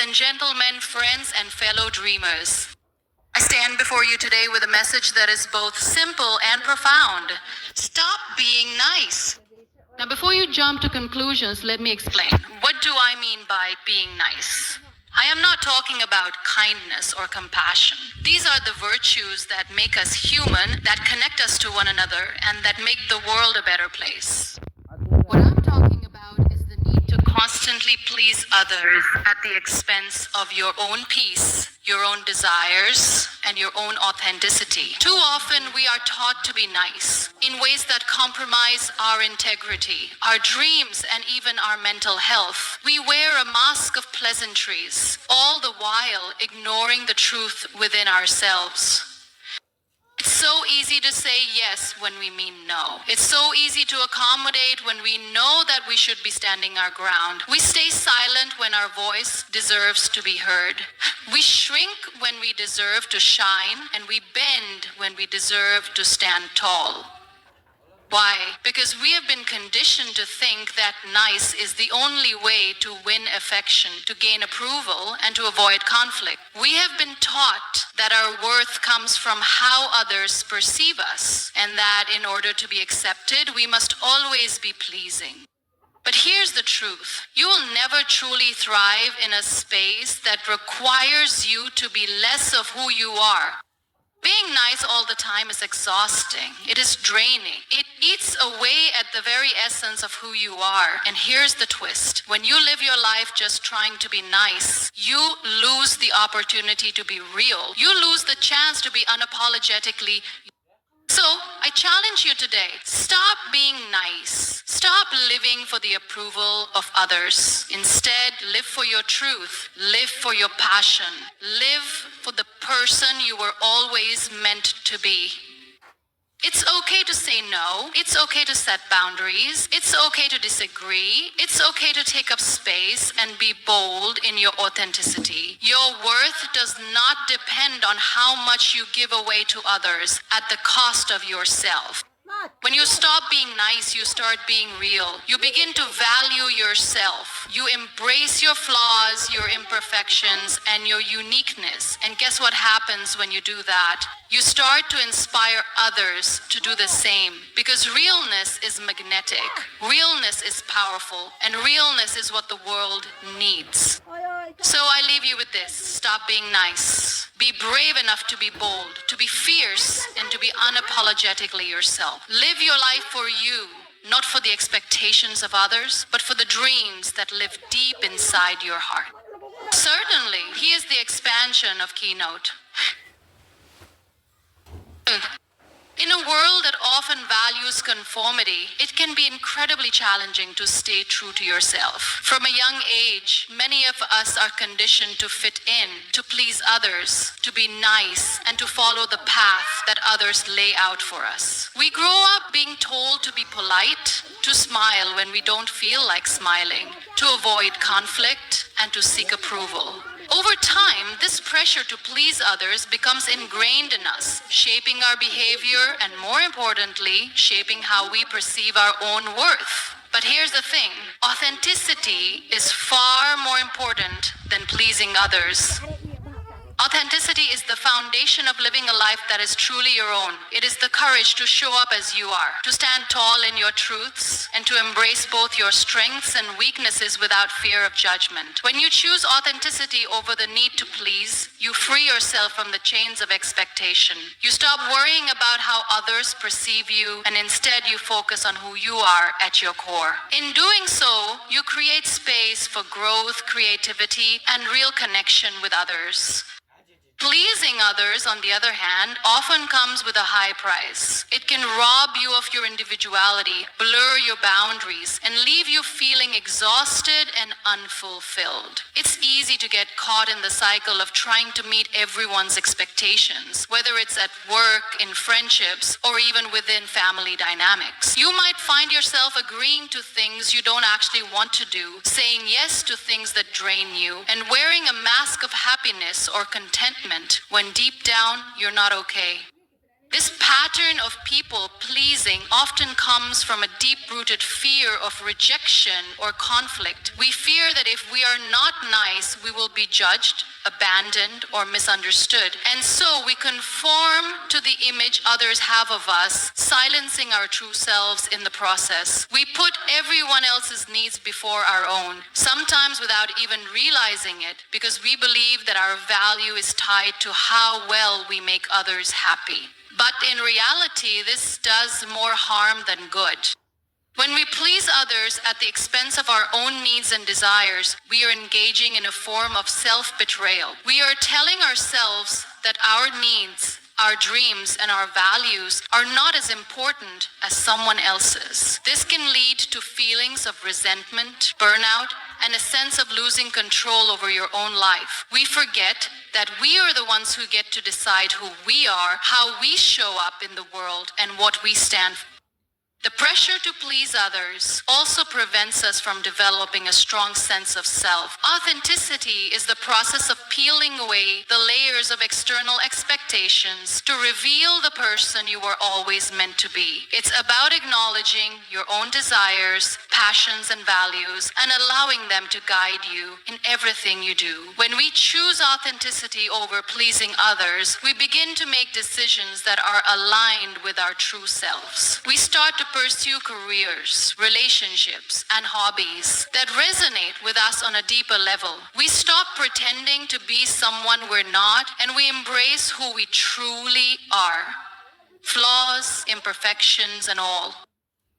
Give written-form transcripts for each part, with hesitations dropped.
and gentlemen, friends and fellow dreamers. I stand before you today with a message that is both simple and profound. Stop being nice. Now, before you jump to conclusions, let me explain. What do I mean by being nice? I am not talking about kindness or compassion. These are the virtues that make us human, that connect us to one another, and that make the world a better place. What I'm talking about is the need to constantly please others at the expense of your own peace, your own desires, and your own authenticity. Too often we are taught to be nice in ways that compromise our integrity, our dreams, and even our mental health. We wear a mask of pleasantries, all the while ignoring the truth within ourselves. It's so easy to say yes when we mean no. It's so easy to accommodate when we know that we should be standing our ground. We stay silent when our voice deserves to be heard. We shrink when we deserve to shine, and we bend when we deserve to stand tall. Why? Because we have been conditioned to think that nice is the only way to win affection, to gain approval, and to avoid conflict. We have been taught that our worth comes from how others perceive us, and that in order to be accepted, we must always be pleasing. But here's the truth. You will never truly thrive in a space that requires you to be less of who you are. Being nice all the time is exhausting. It is draining. It eats away at the very essence of who you are. And here's the twist. When you live your life just trying to be nice, you lose the opportunity to be real. You lose the chance to be unapologetically. So, I challenge you today, stop being nice. Stop living for the approval of others. Instead, live for your truth. Live for your passion. Live for the person you were always meant to be. It's okay to say no. It's okay to set boundaries. It's okay to disagree. It's okay to take up space and be bold in your authenticity. Your worth does not depend on how much you give away to others at the cost of yourself. When you stop being nice, you start being real. You begin to value yourself. You embrace your flaws, your imperfections, and your uniqueness. And guess what happens when you do that? You start to inspire others to do the same. Because realness is magnetic. Realness is powerful. And realness is what the world needs. So I leave you with this. Stop being nice. Be brave enough to be bold, to be fierce, and to be unapologetically yourself. Live your life for you, not for the expectations of others, but for the dreams that live deep inside your heart. Certainly, here's the expansion of Keynote. In a world that often values conformity, it can be incredibly challenging to stay true to yourself. From a young age, many of us are conditioned to fit in, to please others, to be nice, and to follow the path that others lay out for us. We grow up being told to be polite, to smile when we don't feel like smiling, to avoid conflict, and to seek approval. Over time, this pressure to please others becomes ingrained in us, shaping our behavior and, more importantly, shaping how we perceive our own worth. But here's the thing, authenticity is far more important than pleasing others. Authenticity is the foundation of living a life that is truly your own. It is the courage to show up as you are, to stand tall in your truths, and to embrace both your strengths and weaknesses without fear of judgment. When you choose authenticity over the need to please, you free yourself from the chains of expectation. You stop worrying about how others perceive you, and instead you focus on who you are at your core. In doing so, you create space for growth, creativity, and real connection with others. Pleasing others, on the other hand, often comes with a high price. It can rob you of your individuality, blur your boundaries, and leave you feeling exhausted and unfulfilled. It's easy to get caught in the cycle of trying to meet everyone's expectations, whether it's at work, in friendships, or even within family dynamics. You might find yourself agreeing to things you don't actually want to do, saying yes to things that drain you, and wearing a mask of happiness or contentment when deep down you're not okay. This pattern of people pleasing often comes from a deep-rooted fear of rejection or conflict. We fear that if we are not nice, we will be judged, abandoned, or misunderstood. And so we conform to the image others have of us, silencing our true selves in the process. We put everyone else's needs before our own, sometimes without even realizing it, because we believe that our value is tied to how well we make others happy. But in reality, this does more harm than good. When we please others at the expense of our own needs and desires, we are engaging in a form of self-betrayal. We are telling ourselves that our needs, our dreams, and our values are not as important as someone else's. This can lead to feelings of resentment, burnout, and a sense of losing control over your own life. We forget that we are the ones who get to decide who we are, how we show up in the world, and what we stand for. The pressure to please others also prevents us from developing a strong sense of self. Authenticity is the process of peeling away the layers of external expectations to reveal the person you were always meant to be. It's about acknowledging your own desires, passions, and values, and allowing them to guide you in everything you do. When we choose authenticity over pleasing others, we begin to make decisions that are aligned with our true selves. We start to pursue careers, relationships, and hobbies that resonate with us on a deeper level. We stop pretending to be someone we're not, and we embrace who we truly are. Flaws, imperfections, and all.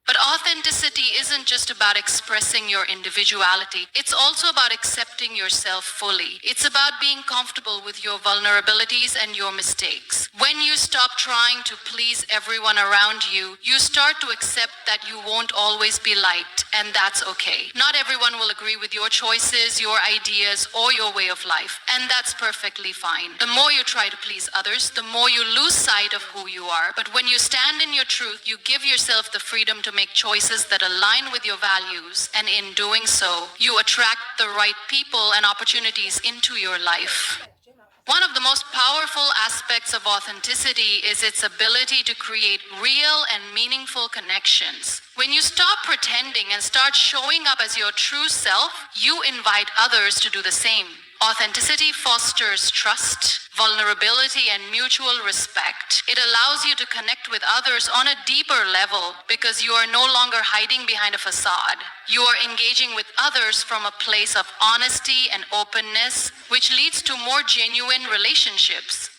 But authenticity isn't just about expressing your individuality. It's also about accepting yourself fully. It's about being comfortable with your vulnerabilities and your mistakes. When you stop trying to please everyone around you, you start to accept that you won't always be liked, and that's okay. Not everyone will agree with your choices, your ideas, or your way of life, and that's perfectly fine. The more you try to please others, the more you lose sight of who you are. But when you stand in your truth, you give yourself the freedom to make choices that align with your values, and in doing so, you attract the right people and opportunities into your life. One of the most powerful aspects of authenticity is its ability to create real and meaningful connections. When you stop pretending and start showing up as your true self, you invite others to do the same. Authenticity fosters trust, vulnerability, and mutual respect. It allows you to connect with others on a deeper level because you are no longer hiding behind a facade. You are engaging with others from a place of honesty and openness, which leads to more genuine relationships.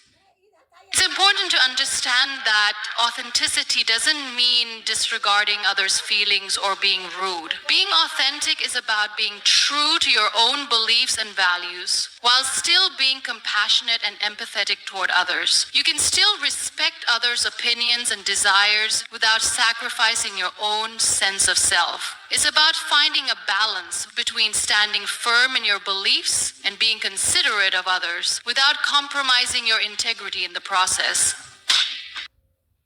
It's important to understand that authenticity doesn't mean disregarding others' feelings or being rude. Being authentic is about being true to your own beliefs and values while still being compassionate and empathetic toward others. You can still respect others' opinions and desires without sacrificing your own sense of self. It's about finding a balance between standing firm in your beliefs and being considerate of others without compromising your integrity in the process.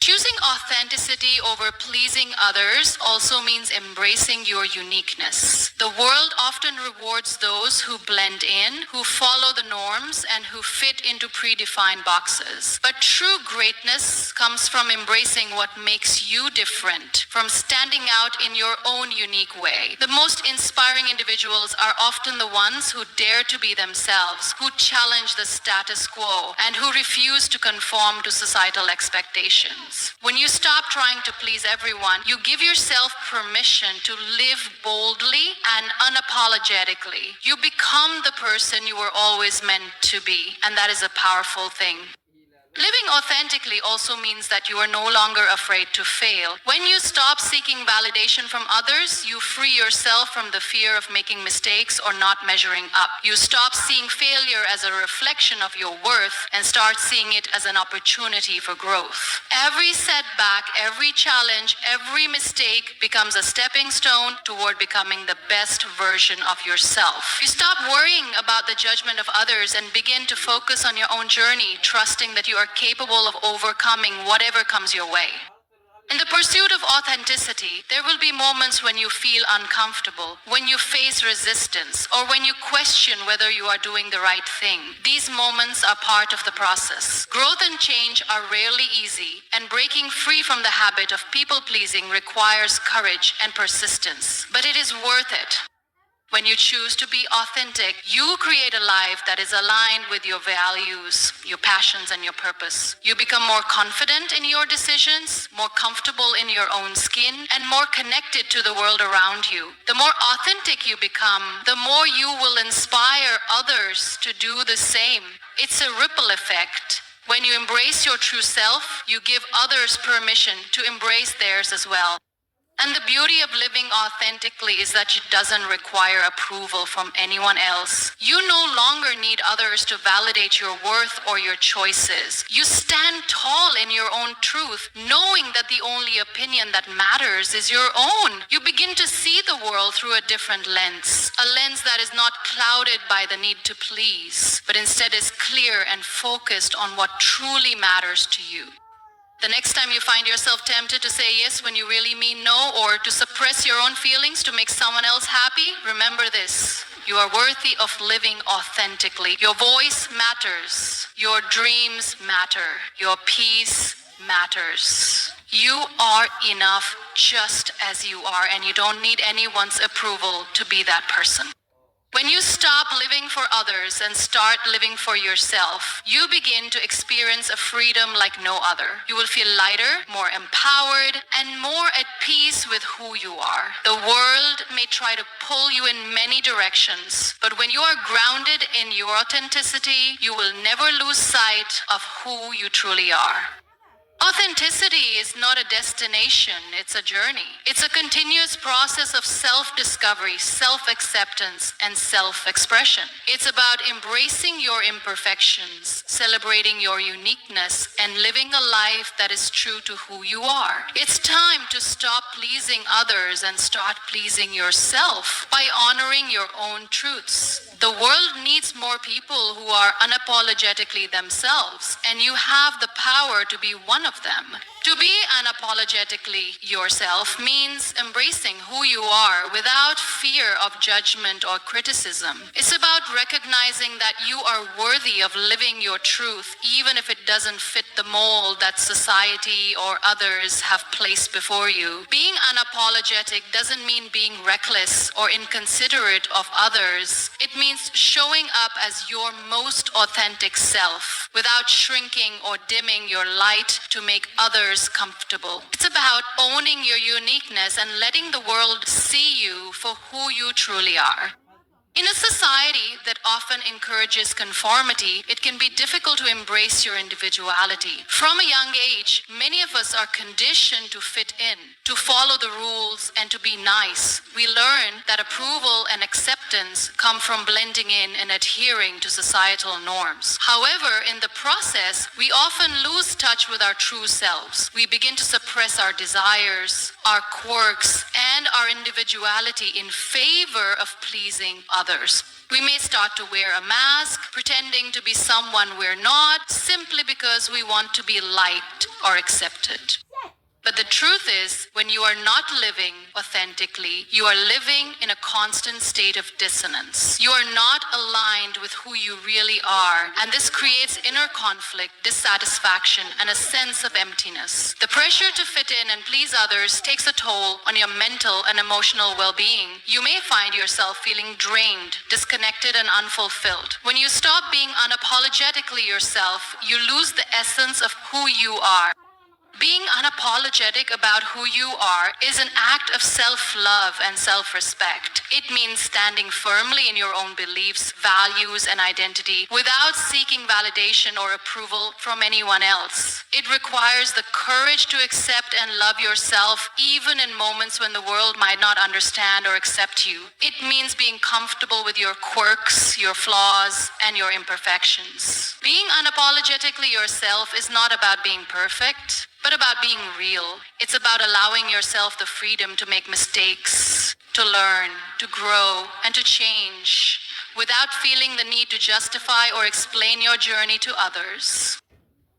Choosing authenticity over pleasing others also means embracing your uniqueness. The world often rewards those who blend in, who follow the norms, and who fit into predefined boxes. But true greatness comes from embracing what makes you different, from standing out in your own unique way. The most inspiring individuals are often the ones who dare to be themselves, who challenge the status quo, and who refuse to conform to societal expectations. When you stop trying to please everyone, you give yourself permission to live boldly and unapologetically. You become the person you were always meant to be, and that is a powerful thing. Living authentically also means that you are no longer afraid to fail. When you stop seeking validation from others, you free yourself from the fear of making mistakes or not measuring up. You stop seeing failure as a reflection of your worth and start seeing it as an opportunity for growth. Every setback, every challenge, every mistake becomes a stepping stone toward becoming the best version of yourself. You stop worrying about the judgment of others and begin to focus on your own journey, trusting that you are capable of overcoming whatever comes your way. In the pursuit of authenticity, there will be moments when you feel uncomfortable, when you face resistance, or when you question whether you are doing the right thing. These moments are part of the process. Growth and change are rarely easy, and breaking free from the habit of people pleasing requires courage and persistence. But it is worth it. When you choose to be authentic, you create a life that is aligned with your values, your passions, and your purpose. You become more confident in your decisions, more comfortable in your own skin, and more connected to the world around you. The more authentic you become, the more you will inspire others to do the same. It's a ripple effect. When you embrace your true self, you give others permission to embrace theirs as well. And the beauty of living authentically is that it doesn't require approval from anyone else. You no longer need others to validate your worth or your choices. You stand tall in your own truth, knowing that the only opinion that matters is your own. You begin to see the world through a different lens, a lens that is not clouded by the need to please, but instead is clear and focused on what truly matters to you. The next time you find yourself tempted to say yes when you really mean no, or to suppress your own feelings to make someone else happy, remember this. You are worthy of living authentically. Your voice matters. Your dreams matter. Your peace matters. You are enough just as you are, and you don't need anyone's approval to be that person. When you stop living for others and start living for yourself, you begin to experience a freedom like no other. You will feel lighter, more empowered, and more at peace with who you are. The world may try to pull you in many directions, but when you are grounded in your authenticity, you will never lose sight of who you truly are. Authenticity is not a destination, it's a journey. It's a continuous process of self-discovery, self-acceptance, and self-expression. It's about embracing your imperfections, celebrating your uniqueness, and living a life that is true to who you are. It's time to stop pleasing others and start pleasing yourself by honoring your own truths. The world needs more people who are unapologetically themselves, and you have the power to be one of them. To be unapologetically yourself means embracing who you are without fear of judgment or criticism. It's about recognizing that you are worthy of living your truth, even if it doesn't fit the mold that society or others have placed before you. Being unapologetic doesn't mean being reckless or inconsiderate of others. It means showing up as your most authentic self without shrinking or dimming your light to make others comfortable. It's about owning your uniqueness and letting the world see you for who you truly are. In a society that often encourages conformity, it can be difficult to embrace your individuality. From a young age, many of us are conditioned to fit in, to follow the rules, and to be nice. We learn that approval and acceptance come from blending in and adhering to societal norms. However, in the process, we often lose touch with our true selves. We begin to suppress our desires, our quirks, and our individuality in favor of pleasing others. We may start to wear a mask, pretending to be someone we're not, simply because we want to be liked or accepted. But the truth is, when you are not living authentically, you are living in a constant state of dissonance. You are not aligned with who you really are, and this creates inner conflict, dissatisfaction, and a sense of emptiness. The pressure to fit in and please others takes a toll on your mental and emotional well-being. You may find yourself feeling drained, disconnected, and unfulfilled. When you stop being unapologetically yourself, you lose the essence of who you are. Being unapologetic about who you are is an act of self-love and self-respect. It means standing firmly in your own beliefs, values, and identity without seeking validation or approval from anyone else. It requires the courage to accept and love yourself even in moments when the world might not understand or accept you. It means being comfortable with your quirks, your flaws, and your imperfections. Being unapologetically yourself is not about being perfect, but about being real. It's about allowing yourself the freedom to make mistakes, to learn, to grow, and to change without feeling the need to justify or explain your journey to others.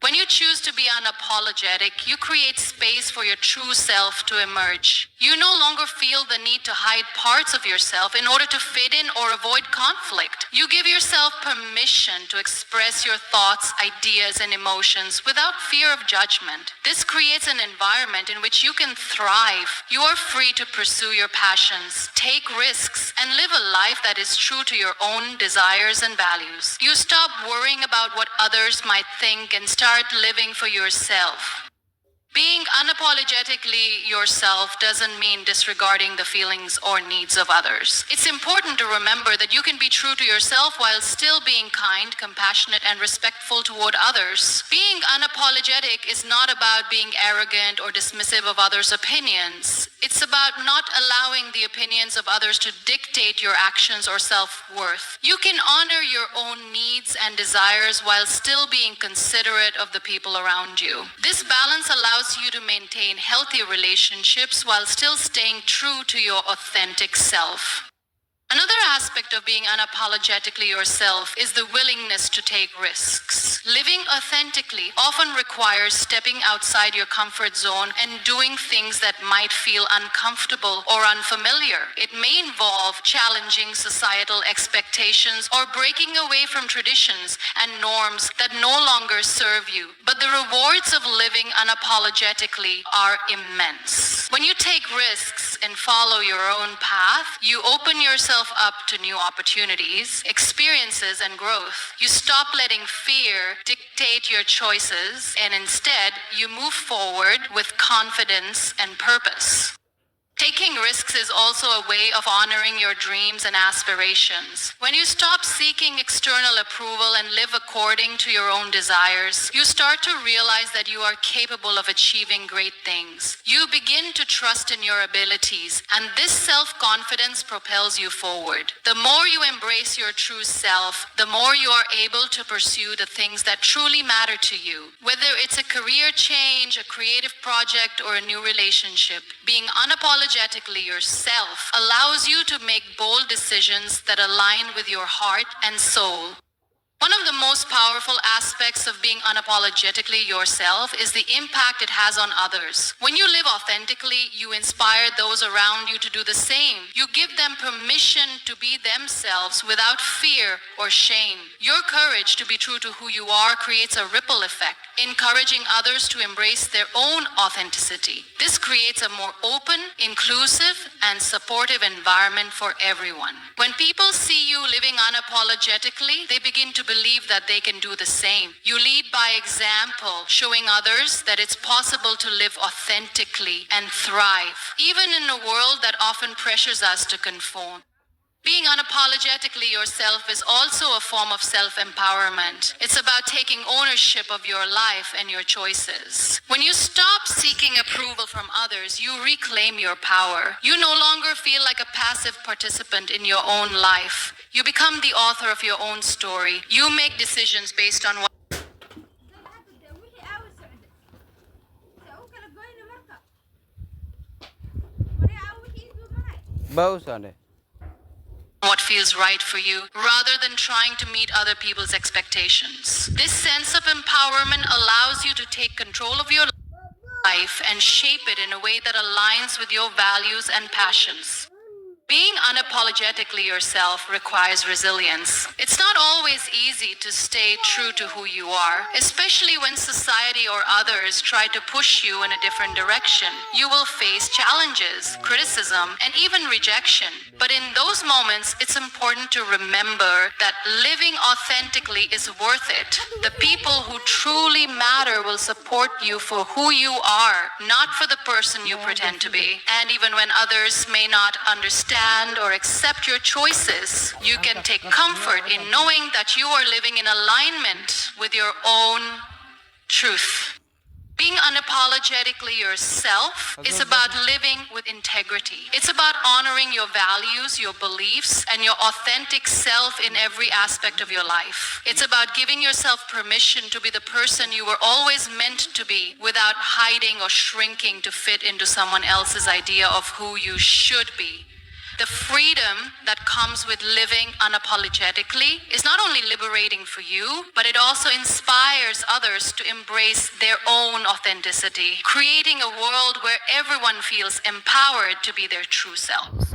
When you choose to be unapologetic, you create space for your true self to emerge. You no longer feel the need to hide parts of yourself in order to fit in or avoid conflict. You give yourself permission to express your thoughts, ideas, and emotions without fear of judgment. This creates an environment in which you can thrive. You are free to pursue your passions, take risks, and live a life that is true to your own desires and values. You stop worrying about what others might think and start living for yourself. Being unapologetically yourself doesn't mean disregarding the feelings or needs of others. It's important to remember that you can be true to yourself while still being kind, compassionate, and respectful toward others. Being unapologetic is not about being arrogant or dismissive of others' opinions. It's about not allowing the opinions of others to dictate your actions or self-worth. You can honor your own needs and desires while still being considerate of the people around you. This balance allows you to maintain healthy relationships while still staying true to your authentic self. Another aspect of being unapologetically yourself is the willingness to take risks. Living authentically often requires stepping outside your comfort zone and doing things that might feel uncomfortable or unfamiliar. It may involve challenging societal expectations or breaking away from traditions and norms that no longer serve you. But the rewards of living unapologetically are immense. When you take risks and follow your own path, you open yourself up to new opportunities, experiences, and growth. You stop letting fear dictate your choices, and instead, you move forward with confidence and purpose. Taking risks is also a way of honoring your dreams and aspirations. When you stop seeking external approval and live according to your own desires, you start to realize that you are capable of achieving great things. You begin to trust in your abilities, and this self-confidence propels you forward. The more you embrace your true self, the more you are able to pursue the things that truly matter to you. Whether it's a career change, a creative project, or a new relationship, being unapologetically yourself allows you to make bold decisions that align with your heart and soul. One of the most powerful aspects of being unapologetically yourself is the impact it has on others. When you live authentically, you inspire those around you to do the same. You give them permission to be themselves without fear or shame. Your courage to be true to who you are creates a ripple effect, encouraging others to embrace their own authenticity. This creates a more open, inclusive, and supportive environment for everyone. When people see you living unapologetically, they begin to believe that they can do the same. You lead by example, showing others that it's possible to live authentically and thrive, even in a world that often pressures us to conform. Being unapologetically yourself is also a form of self-empowerment. It's about taking ownership of your life and your choices. When you stop seeking approval from others, you reclaim your power. You no longer feel like a passive participant in your own life. You become the author of your own story. You make decisions based on what feels right for you, rather than trying to meet other people's expectations. This sense of empowerment allows you to take control of your life and shape it in a way that aligns with your values and passions. Being unapologetically yourself requires resilience. It's not always easy to stay true to who you are, especially when society or others try to push you in a different direction. You will face challenges, criticism, and even rejection. But in those moments, it's important to remember that living authentically is worth it. The people who truly matter will support you for who you are, not for the person you pretend to be. And even when others may not understand or accept your choices, you can take comfort in knowing that you are living in alignment with your own truth. Being unapologetically yourself is about living with integrity. It's about honoring your values, your beliefs, and your authentic self in every aspect of your life. It's about giving yourself permission to be the person you were always meant to be without hiding or shrinking to fit into someone else's idea of who you should be. The freedom that comes with living unapologetically is not only liberating for you, but it also inspires others to embrace their own authenticity, creating a world where everyone feels empowered to be their true selves.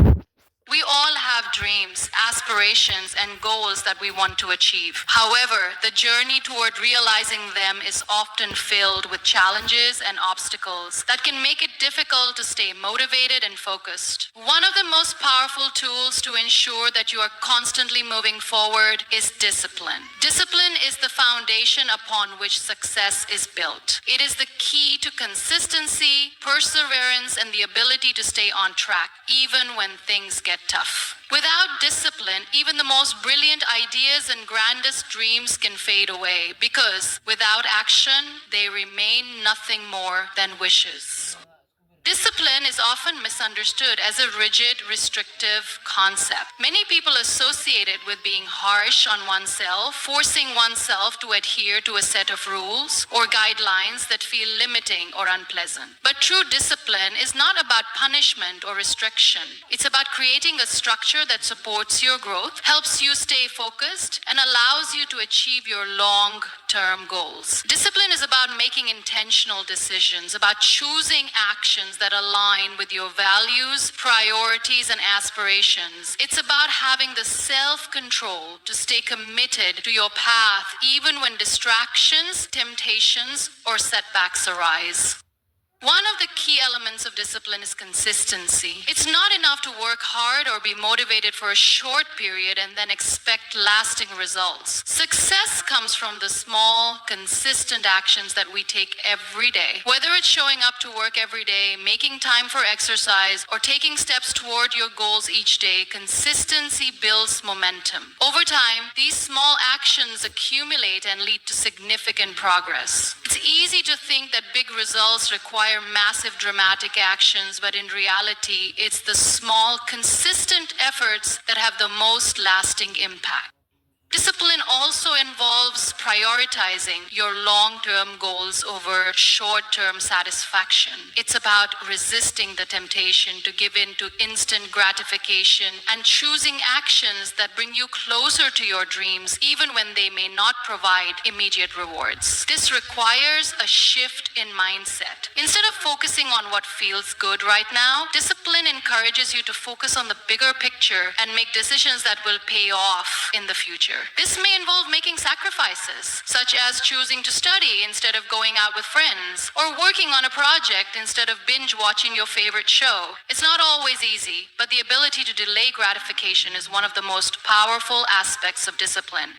We all have dreams, aspirations, and goals that we want to achieve. However, the journey toward realizing them is often filled with challenges and obstacles that can make it difficult to stay motivated and focused. One of the most powerful tools to ensure that you are constantly moving forward is discipline. Discipline is the foundation upon which success is built. It is the key to consistency, perseverance, and the ability to stay on track, even when things get tough. Without discipline, even the most brilliant ideas and grandest dreams can fade away because without action, they remain nothing more than wishes. Discipline is often misunderstood as a rigid, restrictive concept. Many people associate it with being harsh on oneself, forcing oneself to adhere to a set of rules or guidelines that feel limiting or unpleasant. But true discipline is not about punishment or restriction. It's about creating a structure that supports your growth, helps you stay focused, and allows you to achieve your long-term goals. Discipline is about making intentional decisions, about choosing actions that align with your values, priorities, and aspirations. It's about having the self-control to stay committed to your path even when distractions, temptations, or setbacks arise. One of the key elements of discipline is consistency. It's not enough to work hard or be motivated for a short period and then expect lasting results. Success comes from the small, consistent actions that we take every day. Whether it's showing up to work every day, making time for exercise, or taking steps toward your goals each day, consistency builds momentum. Over time, these small actions accumulate and lead to significant progress. It's easy to think that big results require massive dramatic actions, but in reality, it's the small, consistent efforts that have the most lasting impact. Discipline also involves prioritizing your long-term goals over short-term satisfaction. It's about resisting the temptation to give in to instant gratification and choosing actions that bring you closer to your dreams, even when they may not provide immediate rewards. This requires a shift in mindset. Instead of focusing on what feels good right now, discipline encourages you to focus on the bigger picture and make decisions that will pay off in the future. This may involve making sacrifices, such as choosing to study instead of going out with friends, or working on a project instead of binge watching your favorite show. It's not always easy, but the ability to delay gratification is one of the most powerful aspects of discipline.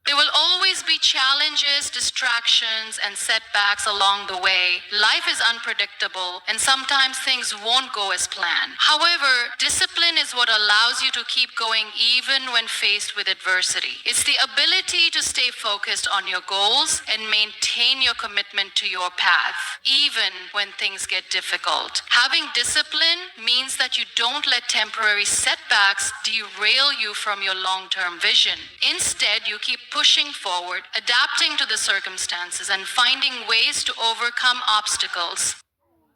There will always be challenges, distractions, and setbacks along the way. Life is unpredictable, and sometimes things won't go as planned. However, discipline is what allows you to keep going even when faced with adversity. It's the ability to stay focused on your goals and maintain your commitment to your path, even when things get difficult. Having discipline means that you don't let temporary setbacks derail you from your long-term vision. Instead, you keep pushing forward, adapting to the circumstances, and finding ways to overcome obstacles.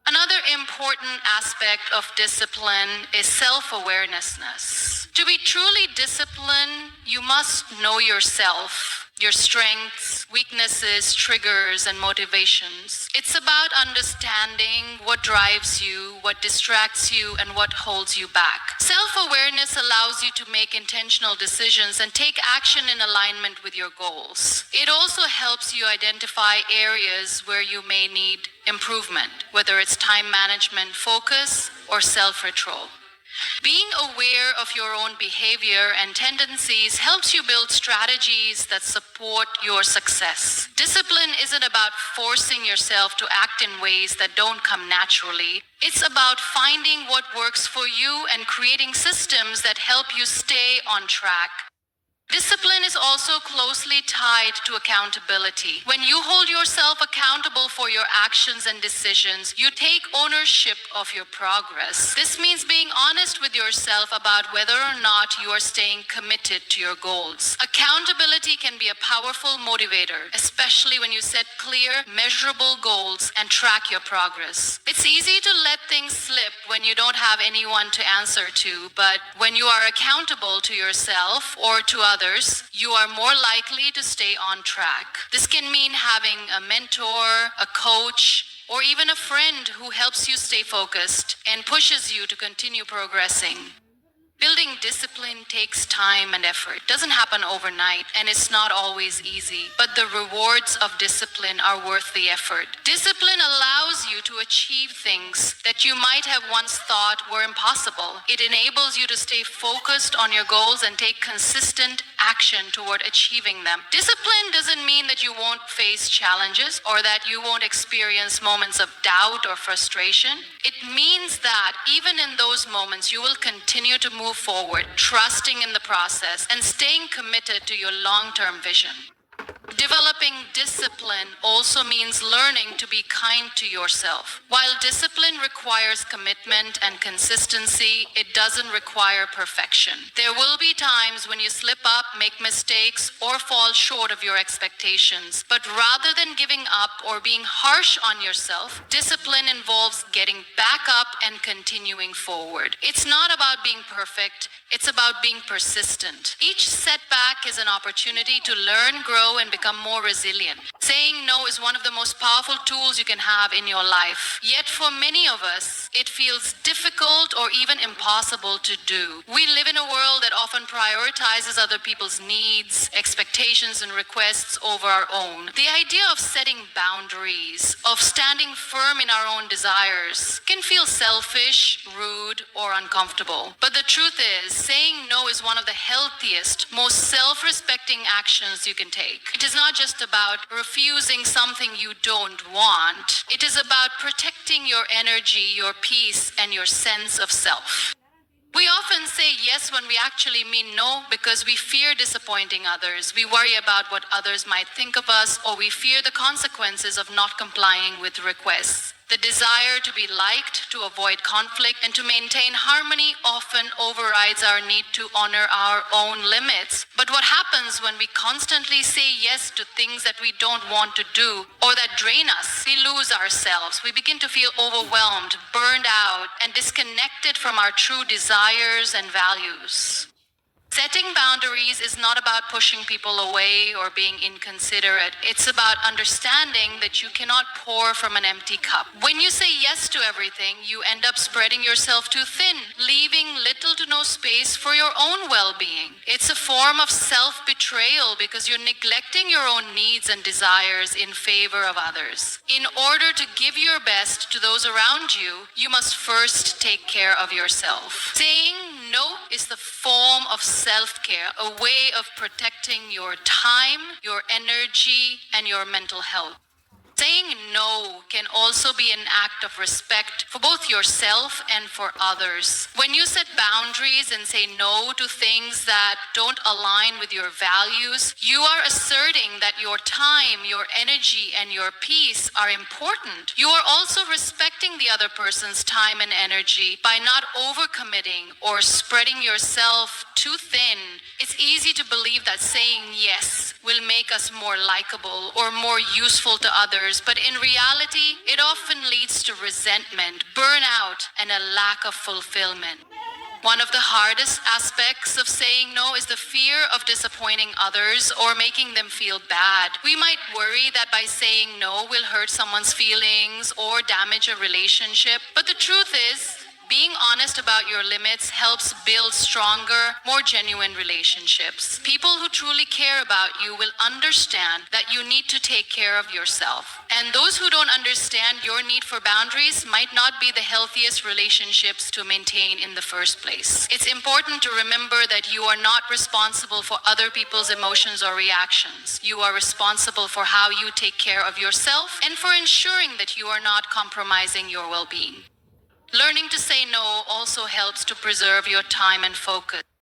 Another important aspect of discipline is self-awareness. To be truly disciplined, you must know yourself, your strengths, weaknesses, triggers, and motivations. It's about understanding what drives you, what distracts you, and what holds you back. Self-awareness allows you to make intentional decisions and take action in alignment with your goals. It also helps you identify areas where you may need improvement, whether it's time management, focus, or self-control. Being aware of your own behavior and tendencies helps you build strategies that support your success. Discipline isn't about forcing yourself to act in ways that don't come naturally. It's about finding what works for you and creating systems that help you stay on track. Discipline is also closely tied to accountability. When you hold yourself accountable for your actions and decisions, you take ownership of your progress. This means being honest with yourself about whether or not you are staying committed to your goals. Accountability can be a powerful motivator, especially when you set clear, measurable goals and track your progress. It's easy to let things slip when you don't have anyone to answer to, but when you are accountable to yourself or to others, you are more likely to stay on track. This can mean having a mentor, a coach, or even a friend who helps you stay focused and pushes you to continue progressing. Building discipline takes time and effort. It doesn't happen overnight, and it's not always easy, but the rewards of discipline are worth the effort. Discipline allows you to achieve things that you might have once thought were impossible. It enables you to stay focused on your goals and take consistent action toward achieving them. Discipline doesn't mean that you won't face challenges or that you won't experience moments of doubt or frustration. It means that even in those moments, you will continue to move forward, trusting in the process and staying committed to your long-term vision. Developing discipline also means learning to be kind to yourself. While discipline requires commitment and consistency, it doesn't require perfection. There will be times when you slip up, make mistakes, or fall short of your expectations. But rather than giving up or being harsh on yourself, discipline involves getting back up and continuing forward. It's not about being perfect, it's about being persistent. Each setback is an opportunity to learn, grow, and become more resilient. Saying no is one of the most powerful tools you can have in your life. Yet for many of us, it feels difficult or even impossible to do. We live in a world that often prioritizes other people's needs, expectations, and requests over our own. The idea of setting boundaries, of standing firm in our own desires, can feel selfish, rude, or uncomfortable. But the truth is, saying no is one of the healthiest, most self-respecting actions you can take. It is not just about refusing something you don't want. It is about protecting your energy, your peace, and your sense of self. We often say yes when we actually mean no because we fear disappointing others. We worry about what others might think of us, or we fear the consequences of not complying with requests. The desire to be liked, to avoid conflict, and to maintain harmony often overrides our need to honor our own limits. But what happens when we constantly say yes to things that we don't want to do or that drain us? We lose ourselves. We begin to feel overwhelmed, burned out, and disconnected from our true desires and values. Setting boundaries is not about pushing people away or being inconsiderate. It's about understanding that you cannot pour from an empty cup. When you say yes to everything, you end up spreading yourself too thin, leaving little to no space for your own well-being. It's a form of self-betrayal because you're neglecting your own needs and desires in favor of others. In order to give your best to those around you, you must first take care of yourself. Saying no is the form of self-care, a way of protecting your time, your energy, and your mental health. Saying no can also be an act of respect for both yourself and for others. When you set boundaries and say no to things that don't align with your values, you are asserting that your time, your energy, and your peace are important. You are also respecting the other person's time and energy by not overcommitting or spreading yourself too thin. It's easy to believe that saying yes will make us more likable or more useful to others, but in reality, it often leads to resentment, burnout, and a lack of fulfillment. One of the hardest aspects of saying no is the fear of disappointing others or making them feel bad. We might worry that by saying no we'll hurt someone's feelings or damage a relationship, but the truth is, being honest about your limits helps build stronger, more genuine relationships. People who truly care about you will understand that you need to take care of yourself. And those who don't understand your need for boundaries might not be the healthiest relationships to maintain in the first place. It's important to remember that you are not responsible for other people's emotions or reactions. You are responsible for how you take care of yourself and for ensuring that you are not compromising your well-being. Learning to say no also helps to preserve your time and focus.